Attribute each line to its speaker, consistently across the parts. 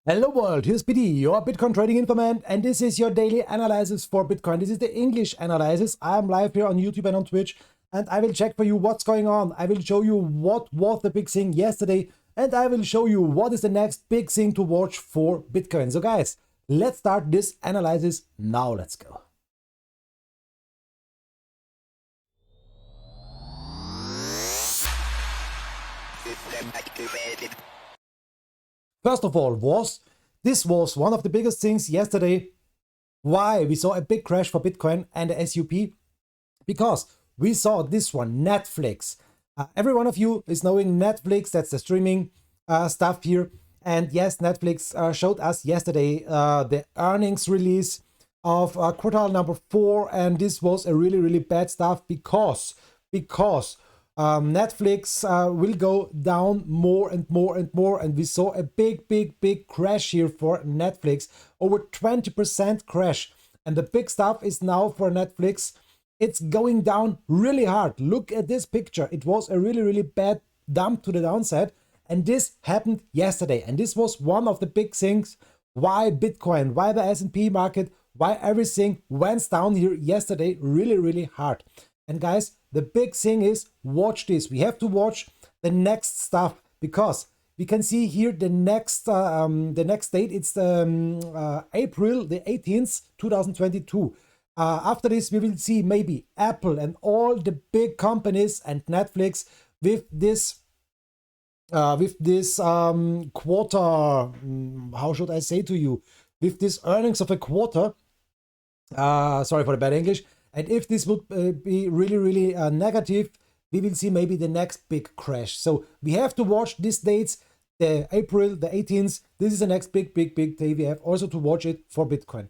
Speaker 1: Hello world, here's Biti, your Bitcoin trading informant, and this is your daily analysis for Bitcoin. This is the English analysis. I'm live here on YouTube and on Twitch, and I will check for you what's going on. I will show you what was the big thing yesterday, and I will show you what is the next big thing to watch for Bitcoin. So guys, let's start this analysis now. Let's go. First of all, this was one of the biggest things yesterday. Why we saw a big crash for Bitcoin and the SUP? Because we saw this one, Netflix. Every one of you is knowing Netflix, that's the streaming stuff here. And yes, Netflix showed us yesterday the earnings release of quarter number 4, and this was a really bad stuff because Netflix will go down more and more, and we saw a big crash here for Netflix, over 20% crash. And the big stuff is now for Netflix, it's going down really hard. Look at this picture. It was a really bad dump to the downside, and this happened yesterday. And this was one of the big things why Bitcoin, why the S&P market, why everything went down here yesterday really hard. And guys, the big thing is, watch this. We have to watch the next stuff, because we can see here the next date. It's April the 18th, 2022. After this, we will see maybe Apple and all the big companies and Netflix with this quarter. How should I say to you? With this earnings of a quarter. Sorry for the bad English. And if this would be really negative, we will see maybe the next big crash. So we have to watch these dates, the April the 18th. This is the next big day. We have also to watch it for Bitcoin.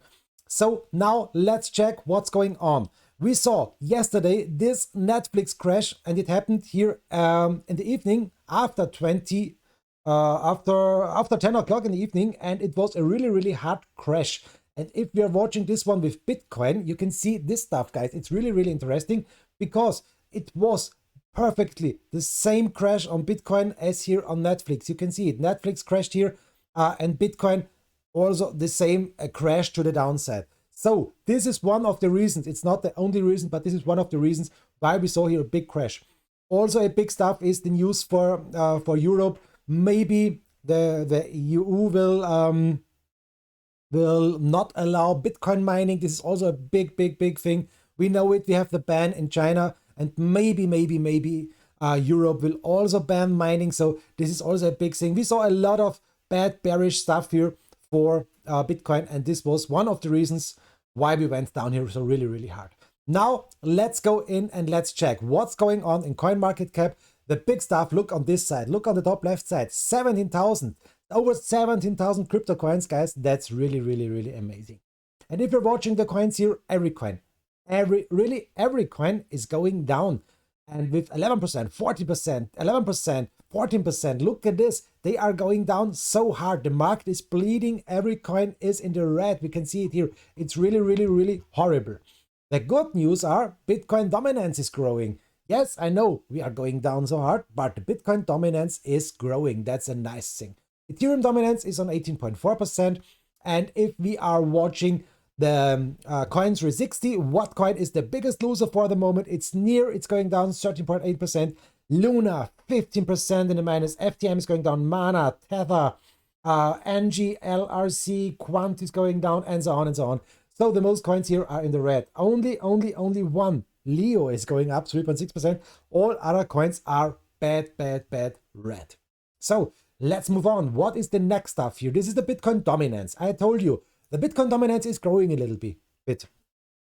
Speaker 1: So now let's check what's going on. We saw yesterday this Netflix crash, and it happened here in the evening after 10 o'clock in the evening, and it was a really hard crash. And if we are watching this one with Bitcoin, you can see this stuff, guys. It's really interesting, because it was perfectly the same crash on Bitcoin as here on Netflix. You can see it. Netflix crashed here, and Bitcoin also the same crash to the downside. So this is one of the reasons. It's not the only reason, but this is one of the reasons why we saw here a big crash. Also, a big stuff is the news for Europe. Maybe the EU will not allow Bitcoin mining. This is also a big thing. We know it. We have the ban in China, and maybe Europe will also ban mining. So this is also a big thing. We saw a lot of bad bearish stuff here for Bitcoin, and this was one of the reasons why we went down here so really hard. Now let's go in and let's check what's going on in CoinMarketCap. The big stuff. Look on this side. Look on the top left side. 17,000. Over 17,000 crypto coins, guys. That's really amazing. And if you're watching the coins here, every coin is going down. And with 11%, 40%, 11%, 14%, look at this. They are going down so hard. The market is bleeding. Every coin is in the red. We can see it here. It's really horrible. The good news are Bitcoin dominance is growing. Yes, I know we are going down so hard, but the Bitcoin dominance is growing. That's a nice thing. Ethereum dominance is on 18.4%. And if we are watching the coins 360, what coin is the biggest loser for the moment? It's Near. It's going down 13.8%. Luna 15% in the minus. FTM is going down. Mana, Tether, NG, LRC, Quant is going down, and so on and so on. So the most coins here are in the red. Only one, Leo, is going up 3.6%. All other coins are bad red. So let's move on. What is the next stuff here? This is the Bitcoin dominance. I told you the Bitcoin dominance is growing a little bit.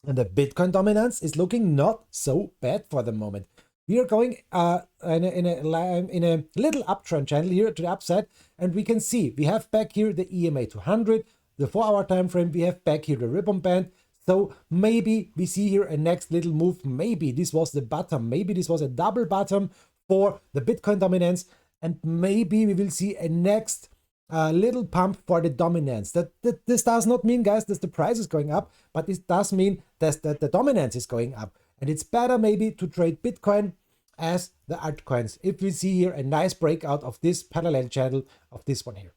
Speaker 1: And the Bitcoin dominance is looking not so bad for the moment. We are going in a little uptrend channel here to the upside, and we can see we have back here the EMA 200, the 4-hour time frame. We have back here the ribbon band. So maybe we see here a next little move. Maybe this was the bottom. Maybe this was a double bottom for the Bitcoin dominance, and maybe we will see a next little pump for the dominance. This does not mean, guys, that the price is going up, but this does mean that the dominance is going up. And it's better maybe to trade Bitcoin as the altcoins if we see here a nice breakout of this parallel channel of this one here.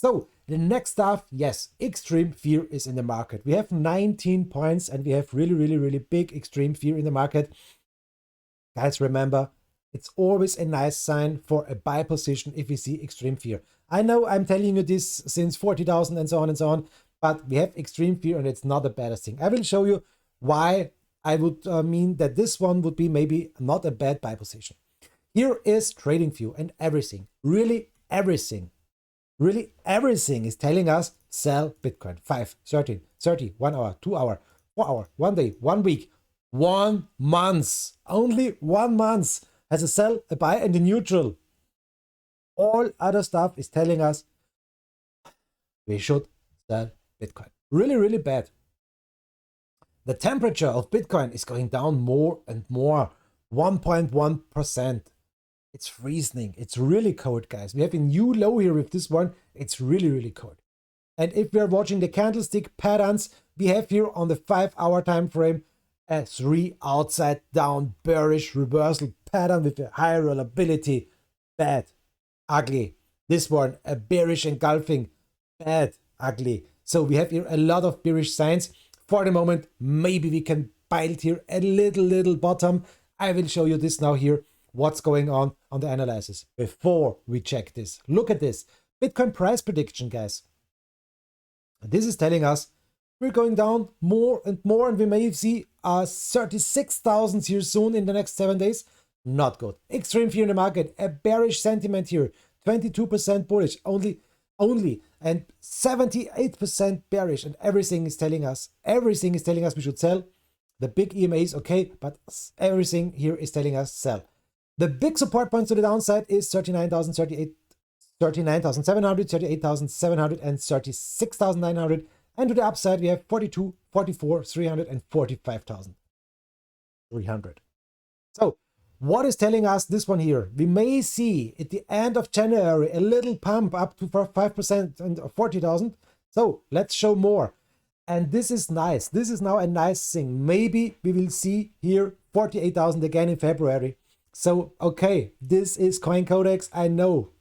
Speaker 1: So the next stuff, yes, extreme fear is in the market. We have 19 points and we have really big extreme fear in the market. Guys, remember, it's always a nice sign for a buy position if we see extreme fear. I know I'm telling you this since 40,000 and so on, but we have extreme fear and it's not a bad thing. I will show you why I would mean that this one would be maybe not a bad buy position. Here is Tradingfees and everything, really everything is telling us sell Bitcoin. 5, 13, 30, 1 hour, 2 hour, 4 hour, 1 day, 1 week, 1 month. Only 1 month has a sell, a buy, and a neutral. All other stuff is telling us we should sell Bitcoin. Really bad. The temperature of Bitcoin is going down more and more. 1.1%. It's freezing. It's really cold, guys. We have a new low here with this one. It's really cold. And if we are watching the candlestick patterns, we have here on the 5-hour time frame a 3 outside down bearish reversal pattern with a high reliability. Bad, ugly. This one, a bearish engulfing. Bad, ugly. So we have here a lot of bearish signs. For the moment, maybe we can build here a little bottom. I will show you this now here, what's going on the analysis. Before we check this, look at this. Bitcoin price prediction, guys. This is telling us we're going down more and more, and we may see 36,000 here soon in the next 7 days. Not good. Extreme fear in the market, a bearish sentiment here, 22% bullish only, and 78% bearish, and everything is telling us we should sell. The big EMA is okay, but everything here is telling us sell. The big support points to the downside is 39,700, 38,700, and 36,900. And to the upside, we have 42, 44, 300, and 45,300. So what is telling us this one here? We may see at the end of January a little pump up to 5% and 40,000. So let's show more. And this is nice. This is now a nice thing. Maybe we will see here 48,000 again in February. So, okay, this is CoinCodex. I know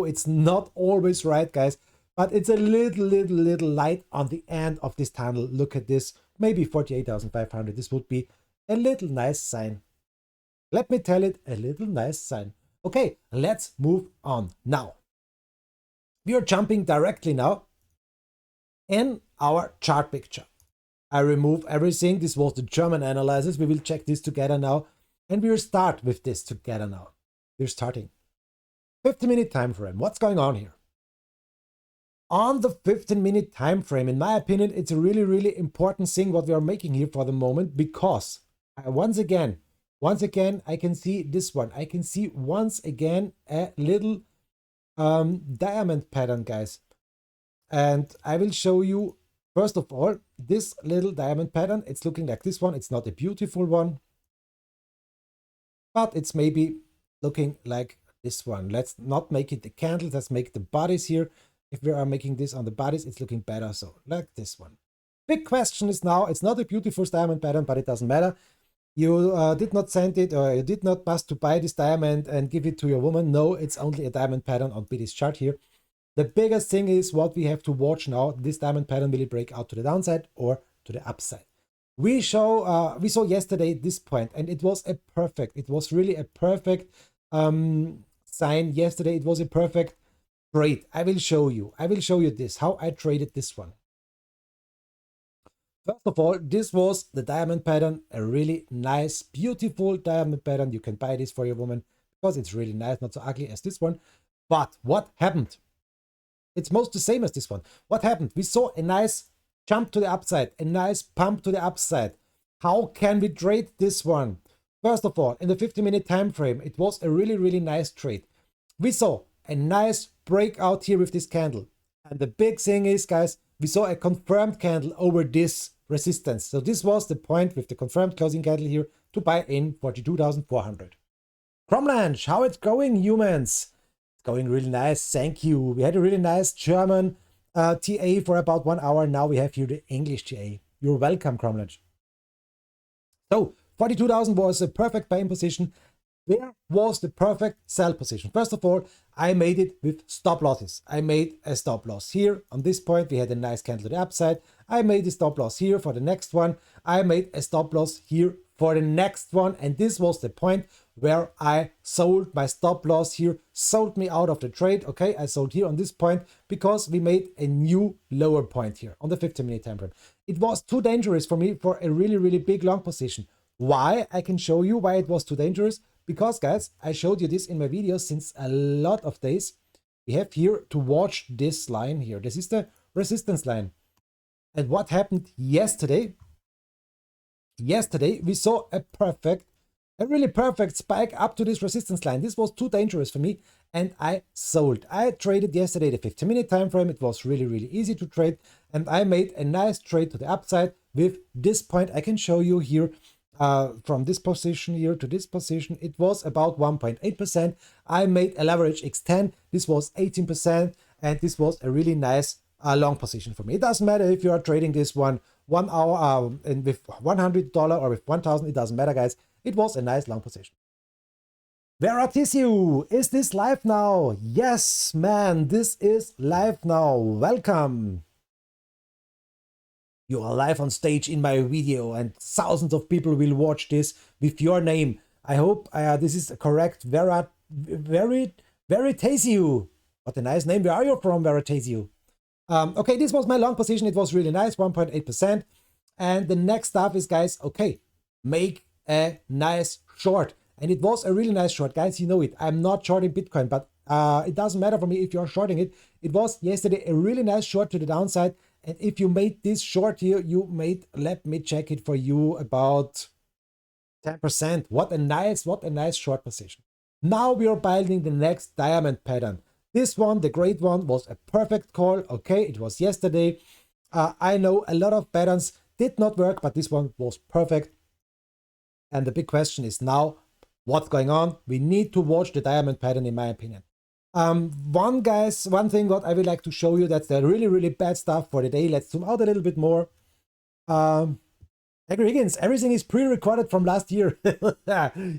Speaker 1: it's not always right, guys, but it's a little light on the end of this tunnel. Look at this, maybe 48,500. This would be a little nice sign. Let me tell it, a little nice sign. Okay, let's move on now. We are jumping directly now in our chart picture. I remove everything. This was the German analysis. We will check this together now. And we'll start with this together now. We're starting. 15-minute time frame. What's going on here? On the 15-minute time frame, in my opinion, it's a really important thing what we are making here for the moment, because once again, I can see this one. I can see once again a little diamond pattern, guys. And I will show you, first of all, this little diamond pattern. It's looking like this one. It's not a beautiful one, but it's maybe looking like this one. Let's not make it the candles. Let's make the bodies here. If we are making this on the bodies, it's looking better. So like this one. Big question is now, it's not a beautiful diamond pattern, but it doesn't matter. You did not send it, or you did not pass to buy this diamond and give it to your woman. No, it's only a diamond pattern on Biti's chart here. The biggest thing is what we have to watch now. This diamond pattern, will it break out to the downside or to the upside? We saw yesterday this point, and it was really a perfect sign yesterday. It was a perfect trade. I will show you this, how I traded this one. First of all, this was the diamond pattern, a really nice, beautiful diamond pattern. You can buy this for your woman because it's really nice, not so ugly as this one. But what happened? It's most the same as this one. What happened? We saw a nice jump to the upside, a nice pump to the upside. How can we trade this one? First of all, in the 50-minute time frame, it was a really nice trade. We saw a nice breakout here with this candle. And the big thing is, guys, we saw a confirmed candle over this resistance. So this was the point with the confirmed closing candle here to buy in 42,400. Cromlanch, how it's going, humans? It's going really nice, thank you. We had a really nice German TA for about 1 hour. Now we have here the English TA. You're welcome, Cromlanch. So 42,000 was a perfect buy-in position. Where was the perfect sell position? First of all, I made it with stop losses. I made a stop loss here. On this point, we had a nice candle to the upside. I made a stop loss here for the next one. I made a stop loss here for the next one. And this was the point where I sold my stop loss here, sold me out of the trade. Okay, I sold here on this point because we made a new lower point here on the 15-minute time frame. It was too dangerous for me for a really, really big long position. Why? I can show you why it was too dangerous. Because, guys, I showed you this in my videos since a lot of days. We have here to watch this line here. This is the resistance line. And what happened yesterday? Yesterday, we saw a really perfect spike up to this resistance line. This was too dangerous for me, and I sold. I traded yesterday the 15-minute time frame. It was really, really easy to trade, and I made a nice trade to the upside with this point. I can show you here. From this position here to this position, it was about 1.8%. I made a leverage X10. This was 18%, and this was a really nice long position for me. It doesn't matter if you are trading this 1 hour and with $100 or with 1,000. It doesn't matter, guys. It was a nice long position. Vera Tissue, is this live now? Yes, man, this is live now. Welcome. You are live on stage in my video, and thousands of people will watch this with your name. I hope this is correct. Veritasiu. What a nice name. Where are you from, Veritasiu? Okay, this was my long position. It was really nice, 1.8%. And the next stuff is, guys, okay, make a nice short. And it was a really nice short, guys. You know it. I'm not shorting Bitcoin, but it doesn't matter for me if you're shorting it. It was yesterday a really nice short to the downside. And if you made this short here, you made, let me check it for you, about 10%. What a nice short position. Now we are building the next diamond pattern. This one, the great one, was a perfect call. Okay, it was yesterday. I know a lot of patterns did not work, but this one was perfect. And the big question is now, what's going on? We need to watch the diamond pattern, in my opinion. One thing what I would like to show you, that's the really, really bad stuff for the day. Let's zoom out a little bit more. Higgins, everything is pre-recorded from last year.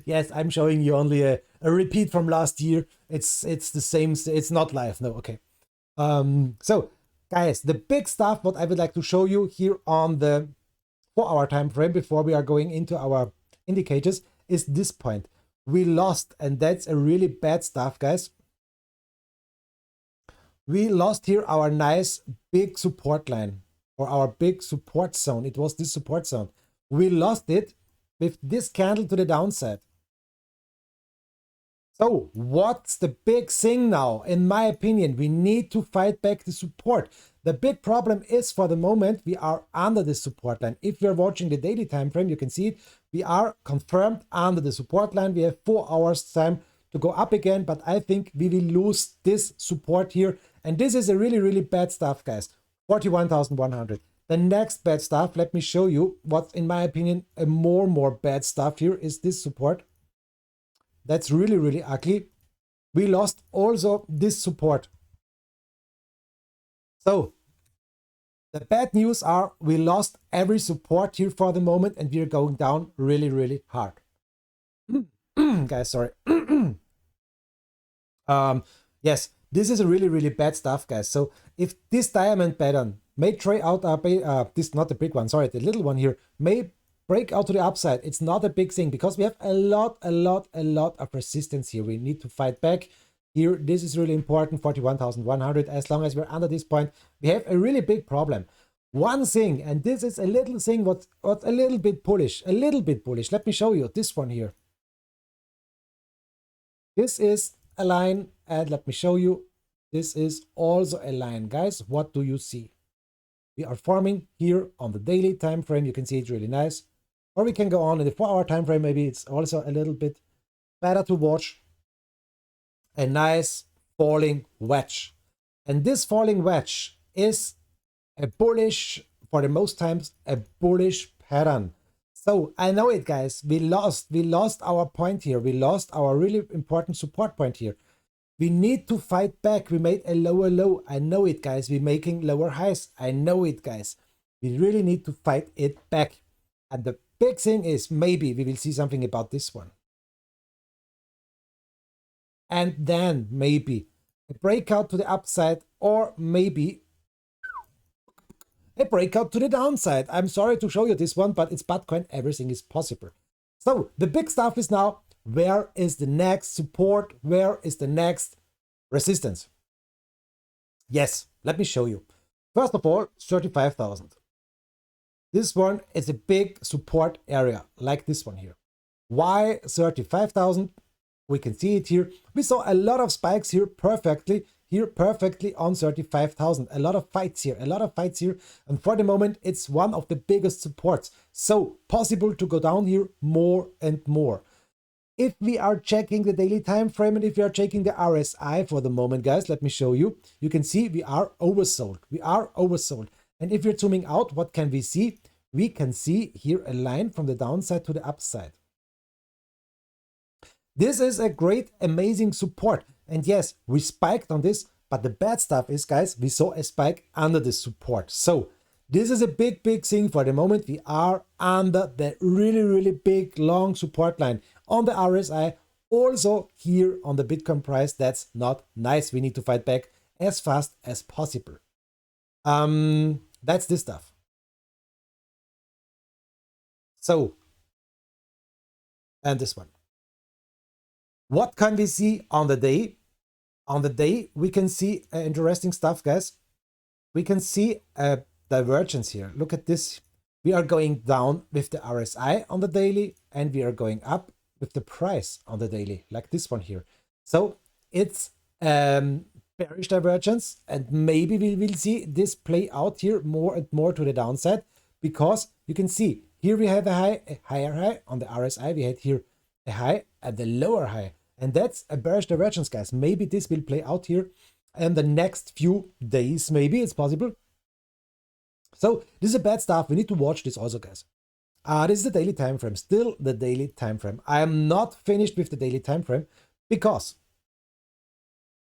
Speaker 1: Yes, I'm showing you only a repeat from last year. It's the same, it's not live. No, okay. So guys, the big stuff what I would like to show you here on the 4-hour time frame before we are going into our indicators is this point. We lost, and that's a really bad stuff, guys. We lost here our nice big support line, or our big support zone. It was this support zone. We lost it with this candle to the downside. So what's the big thing now? In my opinion, we need to fight back the support. The big problem is, for the moment, we are under the support line. If you're watching the daily time frame, you can see it. We are confirmed under the support line. We have 4 hours time to go up again, but I think we will lose this support here. And this is a really, really bad stuff, guys. 41,100. The next bad stuff, let me show you what, in my opinion, a more bad stuff here is this support. That's really, really ugly. We lost also this support. So the bad news are we lost every support here for the moment, and we're going down really, really hard. Guys, sorry. Yes, this is a really, really bad stuff, guys. So if this diamond pattern may trade out, this, not the big one, sorry, the little one here, may break out to the upside, it's not a big thing because we have a lot of resistance here. We need to fight back here. This is really important, 41,100. As long as we're under this point, we have a really big problem. One thing, and this is a little thing what's a little bit bullish, Let me show you this one here. This is a line, and let me show you, this is also a line, guys. What do you see? We are forming here on the daily time frame. You can see it's really nice. Or we can go on in the 4-hour time frame. Maybe it's also a little bit better to watch. A nice falling wedge. And this falling wedge is a bullish, for the most times, a bullish pattern. So I know it, guys. We lost our point here. We lost our really important support point here. We need to fight back. We made a lower low. I know it, guys. We're making lower highs. I know it, guys. We really need to fight it back. And the big thing is, maybe we will see something about this one. and then maybe a breakout to the upside, or maybe a breakout to the downside. I'm sorry to show you this one, but it's Bitcoin. Everything is possible. So the big stuff is now, where is the next support? Where is the next resistance? Yes, let me show you. First of all, 35,000. This one is a big support area, like this one here. Why 35,000? We can see it here. We saw a lot of spikes here perfectly on 35,000. A lot of fights here, and for the moment it's one of the biggest supports. So possible to go down here more and more. If we are checking the daily time frame, and if we are checking the RSI for the moment, guys, let me show you. You can see we are oversold. And if you're zooming out, what can we see? We can see here a line from the downside to the upside. This is a great, amazing support. And yes, we spiked on this, but the bad stuff is, guys, we saw a spike under the support. So this is a big thing for the moment. We are under the really big, long support line on the RSI. Also here on the Bitcoin price, that's not nice. We need to fight back as fast as possible. That's this stuff. So, and this one. What can we see on the day? On the day, we can see interesting stuff, guys. We can see a divergence here. Look at this. We are going down with the RSI on the daily, and we are going up with the price on the daily, like this one here. So it's bearish divergence, and maybe we will see this play out here more and more to the downside, because you can see here we have a higher high on the RSI. We had here a high and the lower high. And that's a bearish divergence, guys. Maybe this will play out here in the next few days. Maybe it's possible. So this is a bad stuff. We need to watch this also, guys. This is the daily time frame. Still the daily time frame. I am not finished with the daily time frame, because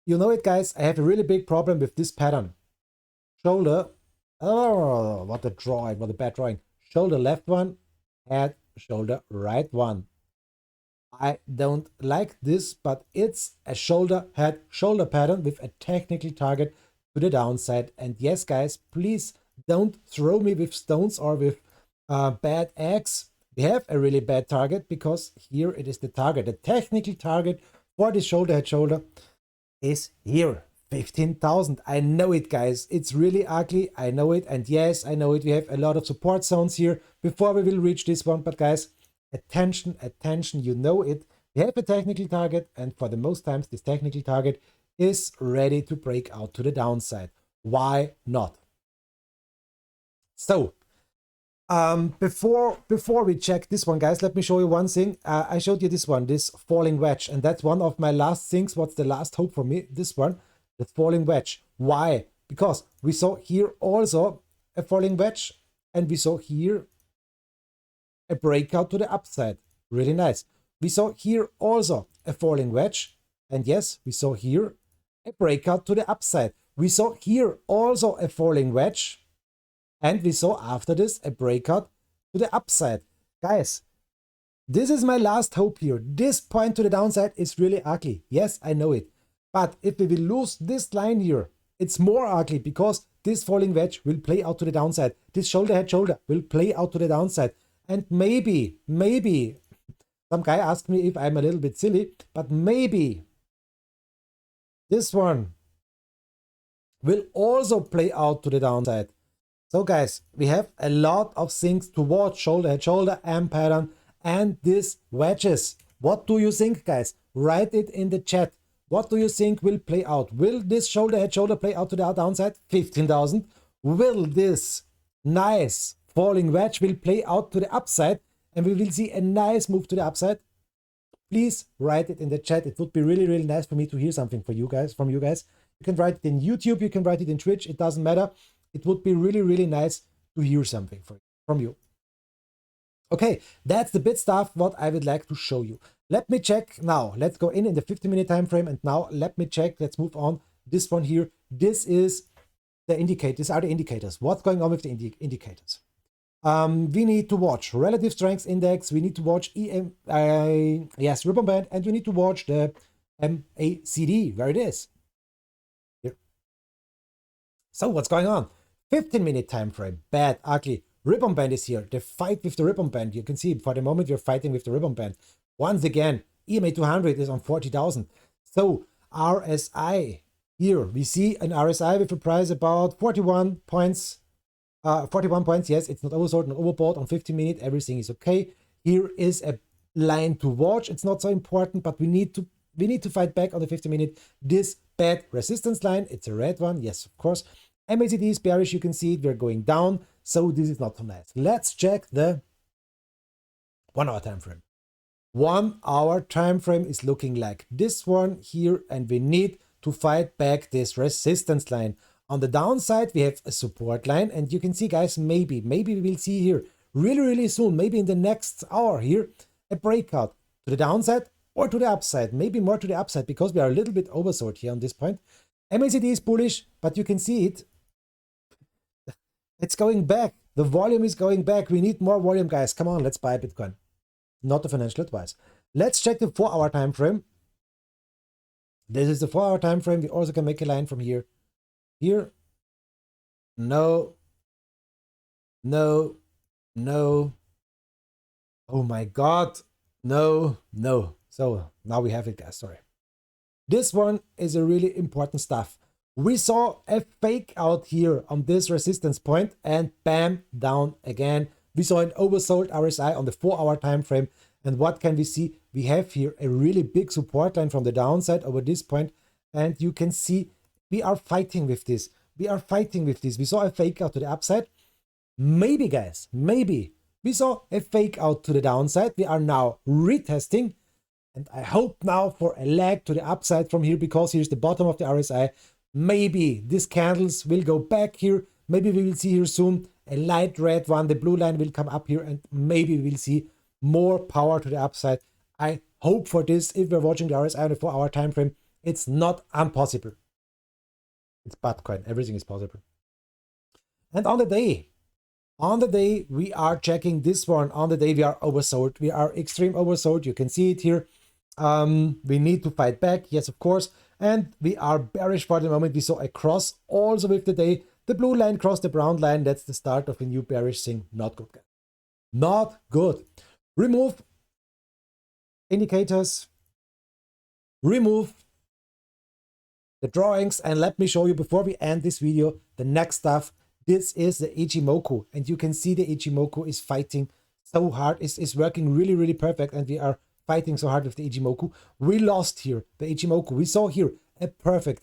Speaker 1: you know it, guys. I have a really big problem with this pattern. Shoulder. Oh, what a drawing! What a bad drawing. Shoulder left one, head, shoulder right one. I don't like this, but it's a shoulder, head, shoulder pattern with a technical target to the downside. And yes, guys, please don't throw me with stones or with bad eggs. We have a really bad target, because here it is the target. The technical target for the shoulder, head, shoulder is here. 15,000. I know it, guys. It's really ugly. I know it. And yes, I know it. We have a lot of support zones here before we will reach this one. But guys, attention, you know it. We have a technical target, and for the most times this technical target is ready to break out to the downside. Why not? So before we check this one, guys, let me show you one thing. I showed you this one, this falling wedge, and that's one of my last things. What's the last hope for me? This one, the falling wedge. Why? Because we saw here also a falling wedge, and we saw here a breakout to the upside. Really nice. We saw here also a falling wedge, and yes, we saw here a breakout to the upside. We saw here also a falling wedge, and we saw after this a breakout to the upside. Guys, this is my last hope here. This point to the downside is really ugly. Yes, I know it. But if we will lose this line here, it's more ugly, because this falling wedge will play out to the downside. This shoulder, head, shoulder will play out to the downside. And maybe, some guy asked me if I'm a little bit silly, but maybe this one will also play out to the downside. So guys, we have a lot of things to watch: shoulder, head, shoulder, M pattern, and these wedges. What do you think, guys? Write it in the chat. What do you think will play out? Will this shoulder, head, shoulder play out to the downside? 15,000. Will this nice falling wedge will play out to the upside, and we will see a nice move to the upside? Please write it in the chat. It would be really nice for me to hear something from you guys. You can write it in YouTube, you can write it in Twitch, it doesn't matter. It would be really nice to hear something from you. Okay, that's the bit stuff what I would like to show you. Let me check now. Let's go in the 50-minute time frame, and now let me check. Let's move on. This one here. This is the indicators. These are the indicators. What's going on with the indicators? We need to watch relative strength index. We need to watch ribbon band, and we need to watch the MACD, where it is. Here. So what's going on? 15-minute time frame, bad, ugly. Ribbon band is here. The fight with the ribbon band. You can see for the moment we're fighting with the ribbon band. Once again, EMA 200 is on 40,000. So RSI here, we see an RSI with a price about 41 points. 41 points, yes, it's not oversold, not overbought. On 15-minute, everything is okay. Here is a line to watch. It's not so important, but we need to fight back on the 15-minute. This bad resistance line, it's a red one, yes, of course. MACD is bearish, you can see it, we're going down, so this is not so nice. Let's check the 1 hour time frame. 1 hour time frame is looking like this one here, and we need to fight back this resistance line. On the downside, we have a support line, and you can see, guys, maybe we will see here really soon, maybe in the next hour here, a breakout to the downside or to the upside, maybe more to the upside, because we are a little bit oversold here on this point. MACD is bullish, but you can see it. It's going back. The volume is going back. We need more volume, guys. Come on, let's buy Bitcoin. Not a financial advice. Let's check the 4 hour time frame. This is the 4 hour time frame. We also can make a line from here. Here. No. Oh my God. No. So now we have it, guys. Sorry. This one is a really important stuff. We saw a fake out here on this resistance point, and bam, down again. We saw an oversold RSI on the 4 hour time frame. And what can we see? We have here a really big support line from the downside over this point. And you can see we are fighting with this. We saw a fake out to the upside. Maybe, guys, maybe we saw a fake out to the downside. We are now retesting. And I hope now for a leg to the upside from here, because here's the bottom of the RSI. Maybe these candles will go back here. Maybe we will see here soon a light red one. The blue line will come up here, and maybe we will see more power to the upside. I hope for this. If we're watching the RSI on a 4 hour time frame, it's not impossible. It's Bitcoin. Everything is possible. And on the day, we are checking this one. On the day, we are oversold. We are extreme oversold. You can see it here. We need to fight back. Yes, of course. And we are bearish for the moment. We saw a cross also with the day. The blue line crossed the brown line. That's the start of a new bearish thing. Not good, guys. Not good. Remove indicators. Remove the drawings. And let me show you, before we end this video, the next stuff. This is the Ichimoku. And you can see the Ichimoku is fighting so hard. It's working really perfect. And we are fighting so hard with the Ichimoku. We lost here the Ichimoku. We saw here a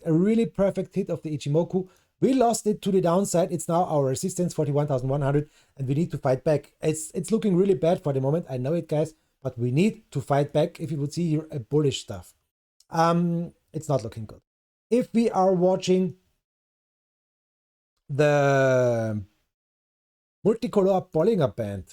Speaker 1: really perfect hit of the Ichimoku. We lost it to the downside. It's now our resistance, 41,100, and we need to fight back. It's looking really bad for the moment. I know it, guys, but we need to fight back. If you would see here a bullish stuff, it's not looking good. If we are watching the multicolor Bollinger Band,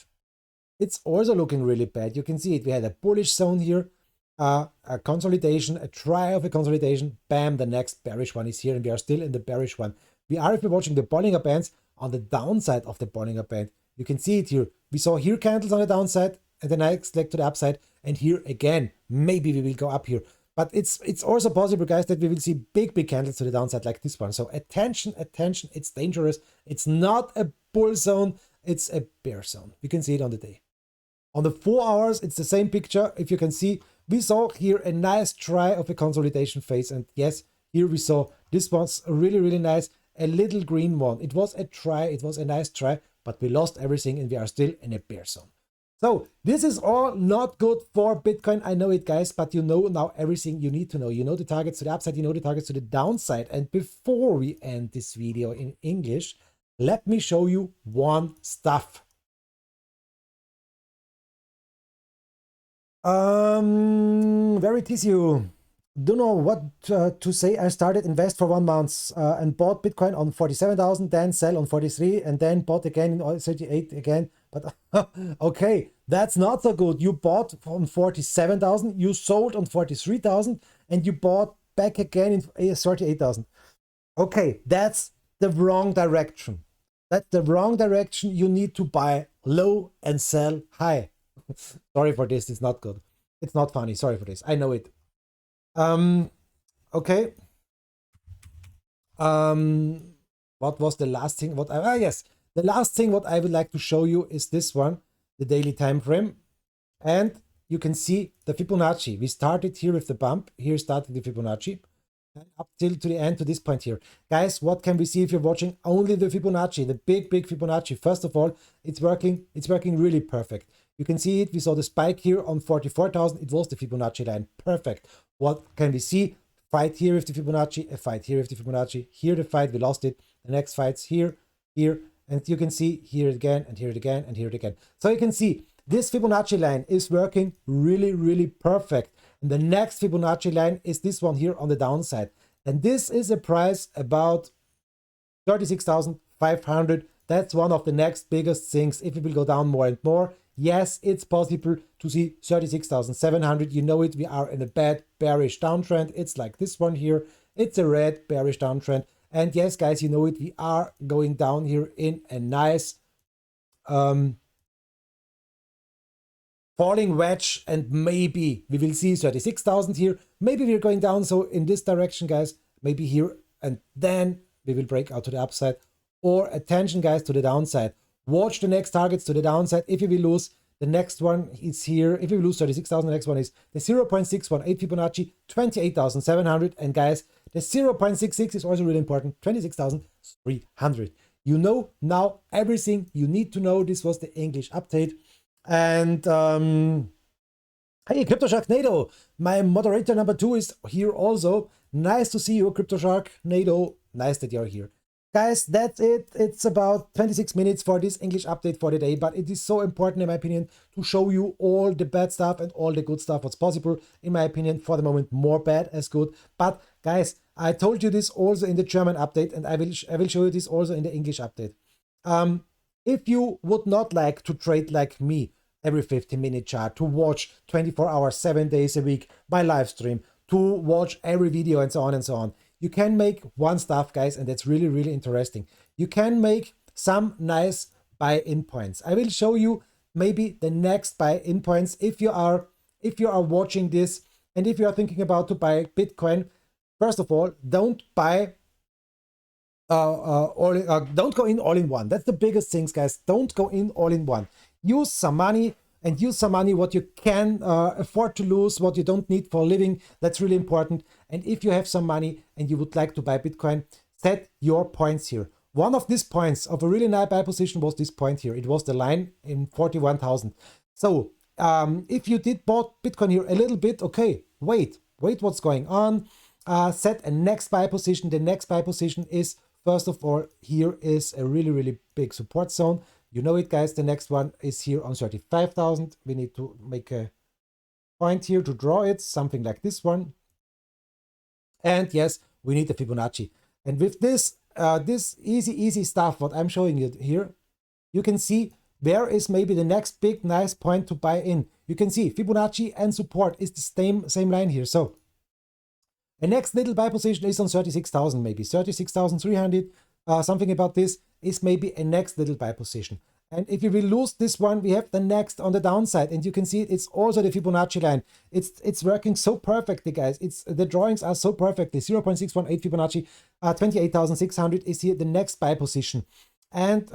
Speaker 1: it's also looking really bad. You can see it. We had a bullish zone here, a consolidation, a try of a consolidation. Bam, the next bearish one is here, and we are still in the bearish one. We are, if we're watching the Bollinger Bands, on the downside of the Bollinger Band. You can see it here. We saw here candles on the downside, and the next leg to the upside, and here again, maybe we will go up here. But it's also possible, guys, that we will see big candles to the downside like this one. So attention, it's dangerous. It's not a bull zone, it's a bear zone. You can see it on the day. On the 4 hours, it's the same picture. If you can see, we saw here a nice try of a consolidation phase. And yes, here we saw this was really nice, a little green one. It was a try, it was a nice try, but we lost everything and we are still in a bear zone. So this is all not good for Bitcoin. I know it, guys, but you know now everything you need to know. You know the targets to the upside, you know the targets to the downside. And before we end this video in English, let me show you one stuff. Very tissue. Don't know what to say. I started invest for 1 month and bought Bitcoin on 47,000, then sell on 43, and then bought again in 38 again. But okay, that's not so good. You bought on 47,000, you sold on 43,000, and you bought back again in 38,000. Okay, that's the wrong direction. That's the wrong direction. You need to buy low and sell high. Sorry for this. It's not good. It's not funny. Sorry for this. I know it. Okay. What was the last thing? Yes, the last thing what I would like to show you is this one, the daily time frame. And you can see the Fibonacci. We started here with the bump. Here started the Fibonacci. And up till to the end to this point here. Guys, what can we see if you're watching only the Fibonacci, the big Fibonacci? First of all, it's working really perfect. You can see it. We saw the spike here on 44,000. It was the Fibonacci line. Perfect. What can we see? Fight here with the Fibonacci, a fight here with the Fibonacci. Here the fight, we lost it. The next fight's here, here, and you can see here again, and here it again, and here it again. So you can see this Fibonacci line is working really perfect. And the next Fibonacci line is this one here on the downside. And this is a price about 36,500. That's one of the next biggest things. If it will go down more and more, yes, it's possible to see 36,700. You know it, we are in a bad bearish downtrend. It's like this one here. It's a red bearish downtrend. And yes, guys, you know it, we are going down here in a nice falling wedge, and maybe we will see 36,000 here. Maybe we're going down, so in this direction, guys, maybe here, and then we will break out to the upside, or attention, guys, to the downside. Watch the next targets to the downside. If you will lose, the next one is here. If you will lose 36,000, the next one is the 0.618 Fibonacci, 28,700. And guys, the 0.66 is also really important, 26,300. You know now everything you need to know. This was the English update. And hey, Crypto Sharknado, my moderator number 2 is here also. Nice to see you, Crypto Sharknado. Nice that you're here. Guys, that's it. It's about 26 minutes for this English update for the day, but it is so important, in my opinion, to show you all the bad stuff and all the good stuff, what's possible. In my opinion, for the moment, more bad as good. But guys, I told you this also in the German update, and I will show you this also in the English update. If you would not like to trade like me every 15-minute chart, to watch 24 hours, 7 days a week, my live stream, to watch every video and so on, you can make one stuff, guys, and that's really interesting. You can make some nice buy-in points. I will show you maybe the next buy-in points if you are watching this, and if you are thinking about to buy Bitcoin. First of all, don't buy don't go in all in one. That's the biggest things, guys. Don't go in all in one. Use some money, and use some money what you can afford to lose, what you don't need for living. That's really important. And if you have some money and you would like to buy Bitcoin, set your points here. One of these points of a really nice buy position was this point here. It was the line in 41,000. So if you did bought Bitcoin here a little bit, okay, wait what's going on. Set a next buy position. The next buy position is, first of all, here is a really big support zone. You know it, guys. The next one is here on 35,000. We need to make a point here to draw it, something like this one. And yes, we need the Fibonacci. And with this this easy stuff, what I'm showing you here, you can see where is maybe the next big nice point to buy in. You can see Fibonacci and support is the same line here. So the next little buy position is on 36,000, maybe 36,300. Something about this is maybe a next little buy position. And if you will lose this one, we have the next on the downside, and you can see it's also the Fibonacci line. It's working so perfectly, guys. The drawings are so perfectly. 0.618 Fibonacci, 28,600 is here the next buy position. And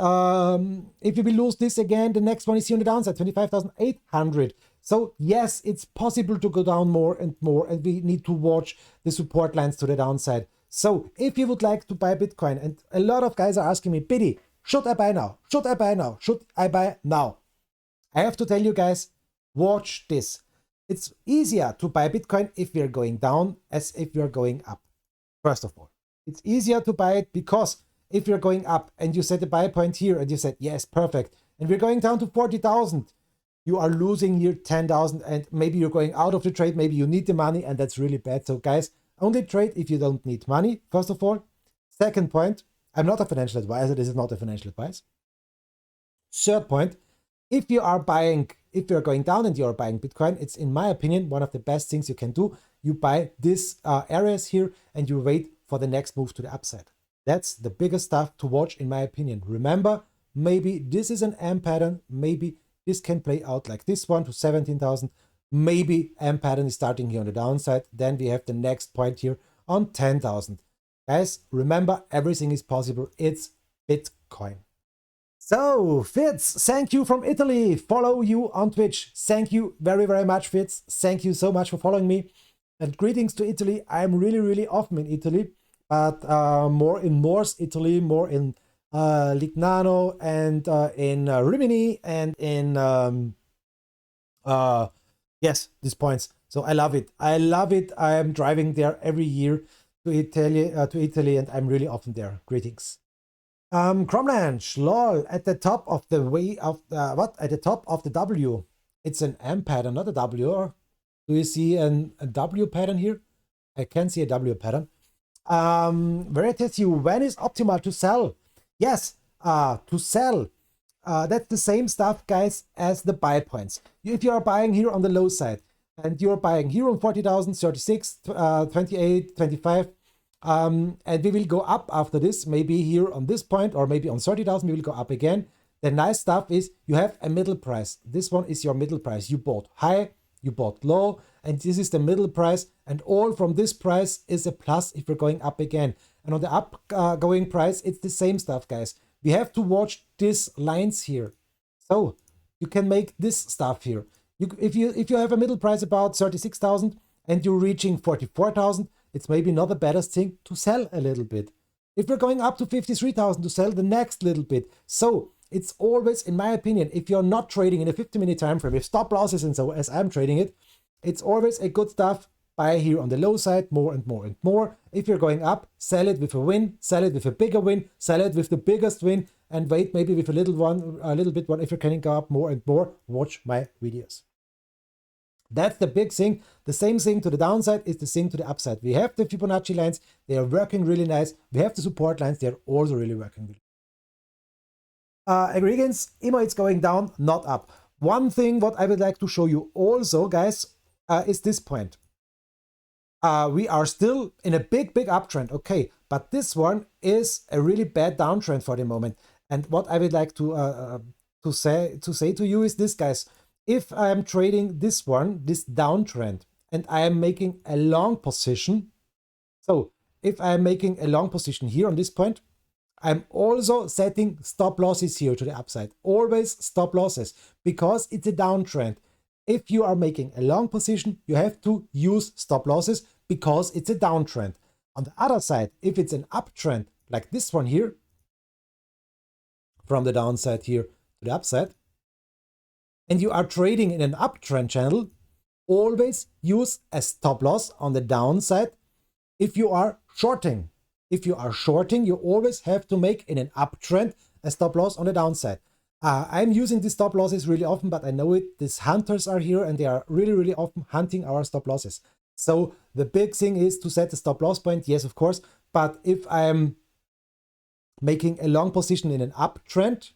Speaker 1: if you will lose this again, the next one is here on the downside, 25,800. So yes, it's possible to go down more and more, and we need to watch the support lines to the downside. So if you would like to buy Bitcoin, and a lot of guys are asking me, Biti, should I buy now? Should I buy now? Should I buy now? I have to tell you guys, watch this. It's easier to buy Bitcoin if we are going down as if we are going up. First of all, it's easier to buy it because if you're going up and you set a buy point here and you said, yes, perfect, and we're going down to 40,000, you are losing here 10,000, and maybe you're going out of the trade, maybe you need the money, and that's really bad. So guys, only trade if you don't need money, first of all. Second point, I'm not a financial advisor. This is not a financial advice. Third point, if you're going down and you're buying Bitcoin, it's, in my opinion, one of the best things you can do. You buy these areas here and you wait for the next move to the upside. That's the biggest stuff to watch, in my opinion. Remember, maybe this is an M pattern. Maybe this can play out like this one to 17,000. maybe M pattern is starting here on the downside. Then we have the next point here on 10,000. Guys, remember, everything is possible. It's Bitcoin. So, Fitz, thank you from Italy. Follow you on Twitch. Thank you very, very much, Fitz. Thank you so much for following me. And greetings to Italy. I'm really, really often in Italy, but more in North Italy, more in Lignano and in Rimini and in yes, these points. So I love it. I love it. I am driving there every year to Italy, and I'm really often there. Greetings. Cromlanch, lol, at the top of the way of the, what? At the top of the W. It's an M pattern, not a W. Or do you see a W pattern here? I can see a W pattern. Veritas, when is optimal to sell? Yes, to sell. That's the same stuff, guys, as the buy points. If you are buying here on the low side, and you're buying here on 40,000, 36, 28, 25, and we will go up after this, maybe here on this point, or maybe on 30,000, we will go up again. The nice stuff is you have a middle price. This one is your middle price. You bought high, you bought low, and this is the middle price, and all from this price is a plus if we're going up again. And on the upgoing price, it's the same stuff, guys. We have to watch these lines here. So you can make this stuff here. If you have a middle price about 36,000 and you're reaching 44,000, it's maybe not the best thing to sell a little bit. If we're going up to 53,000, to sell the next little bit. So it's always, in my opinion, if you're not trading in a 50-minute time frame with stop losses and so as I'm trading it, it's always a good stuff. Buy here on the low side more and more and more. If you're going up, sell it with a win, sell it with a bigger win, sell it with the biggest win, and wait maybe with a little bit one. If you can go up more and more, watch my videos. That's the big thing. The same thing to the downside is the thing to the upside. We have the Fibonacci lines. They are working really nice. We have the support lines. They're also really working really. Aggregates, IMO, it's going down, not up. One thing what I would like to show you also, guys, is this point. We are still in a big uptrend, okay, but this one is a really bad downtrend for the moment. And what I would like to say to you is this, guys. If I am trading this one, this downtrend, and I am making a long position, so if I am making a long position here on this point, I'm also setting stop losses here to the upside. Always stop losses, because it's a downtrend. If you are making a long position, you have to use stop losses because it's a downtrend. On the other side, if it's an uptrend, like this one here, from the downside here to the upside, and you are trading in an uptrend channel, always use a stop loss on the downside if you are shorting. If you are shorting, you always have to make in an uptrend a stop loss on the downside. I'm using these stop losses really often, but I know it. These hunters are here and they are really often hunting our stop losses. So the big thing is to set the stop loss point, yes, of course. But if I'm making a long position in an uptrend,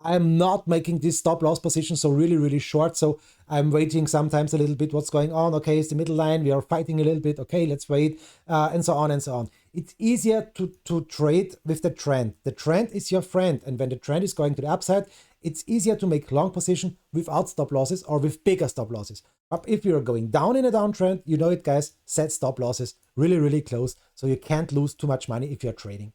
Speaker 1: I'm not making this stop loss position so really short. So I'm waiting sometimes a little bit what's going on. Okay, it's the middle line. We are fighting a little bit. Okay, let's wait, and so on and so on. It's easier to trade with the trend. The trend is your friend. And when the trend is going to the upside, it's easier to make long position without stop losses or with bigger stop losses. But if you're going down in a downtrend, you know it, guys, set stop losses really close. So you can't lose too much money if you're trading.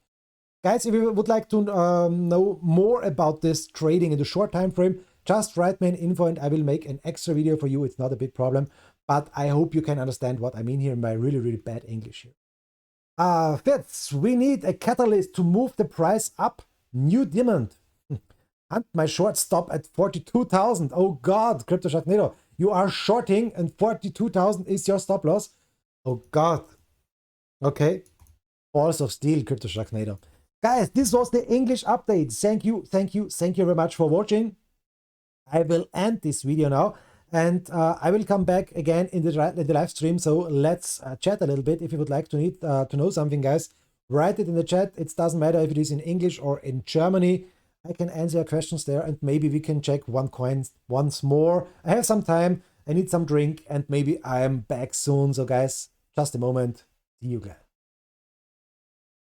Speaker 1: Guys, if you would like to know more about this trading in the short time frame, just write me an info and I will make an extra video for you. It's not a big problem, but I hope you can understand what I mean here in my really bad English here. Fitz, we need a catalyst to move the price up. New demand. And my short stop at 42,000. Oh God, Crypto Sharknado, you are shorting and 42,000 is your stop loss. Oh God. Okay. Balls of steel, Crypto Sharknado. Guys, this was the English update. Thank you very much for watching. I will end this video now, and I will come back again in the live stream. So let's chat a little bit. If you would like to know something, guys, write it in the chat. It doesn't matter if it is in English or in Germany. I can answer your questions there, and maybe we can check one coin once more. I have some time. I need some drink, and maybe I'm back soon. So guys, just a moment. See you guys.